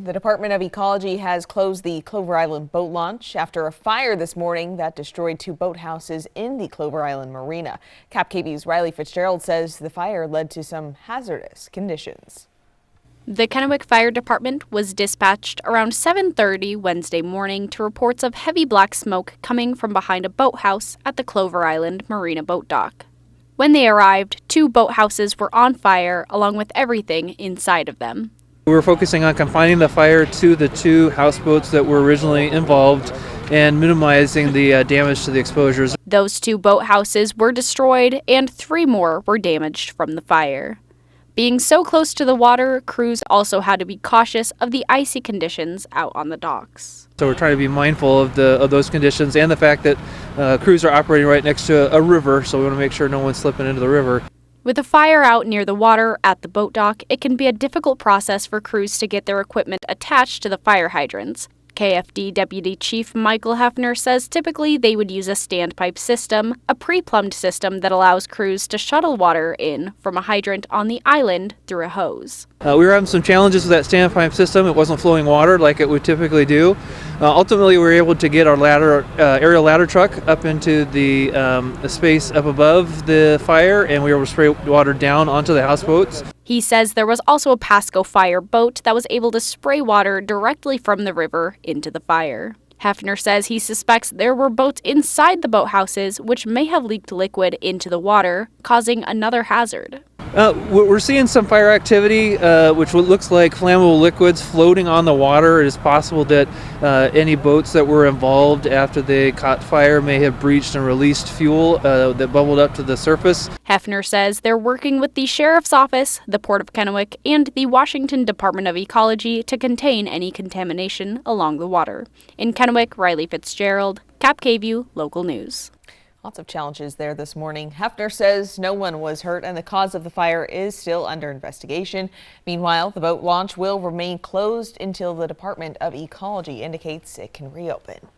The Department of Ecology has closed the Clover Island boat launch after a fire this morning that destroyed 2 boathouses in the Clover Island Marina. KB's Rylee Fitzgerald says the fire led to some hazardous conditions. The Kennewick Fire Department was dispatched around 7:30 Wednesday morning to reports of heavy black smoke coming from behind a boathouse at the Clover Island Marina boat dock. When they arrived, 2 boathouses were on fire along with everything inside of them. We were focusing on confining the fire to the 2 houseboats that were originally involved and minimizing the damage to the exposures. Those 2 boathouses were destroyed and 3 more were damaged from the fire. Being so close to the water, crews also had to be cautious of the icy conditions out on the docks. So we're trying to be mindful of those conditions and the fact that crews are operating right next to a river, so we want to make sure no one's slipping into the river. With a fire out near the water at the boat dock, it can be a difficult process for crews to get their equipment attached to the fire hydrants. KFD Deputy Chief Michael Hefner says typically they would use a standpipe system, a pre-plumbed system that allows crews to shuttle water in from a hydrant on the island through a hose. We were having some challenges with that standpipe system. It wasn't flowing water like it would typically do. Ultimately, we were able to get our aerial ladder truck up into the space up above the fire, and we were able to spray water down onto the houseboats. He says there was also a Pasco fire boat that was able to spray water directly from the river into the fire. Hefner says he suspects there were boats inside the boathouses which may have leaked liquid into the water, causing another hazard. We're seeing some fire activity, which looks like flammable liquids floating on the water. It is possible that any boats that were involved after they caught fire may have breached and released fuel that bubbled up to the surface. Hefner says they're working with the Sheriff's Office, the Port of Kennewick, and the Washington Department of Ecology to contain any contamination along the water. In Kennewick, Rylee Fitzgerald, KVU Local News. Lots of challenges there this morning. Hefner says no one was hurt and the cause of the fire is still under investigation. Meanwhile, the boat launch will remain closed until the Department of Ecology indicates it can reopen.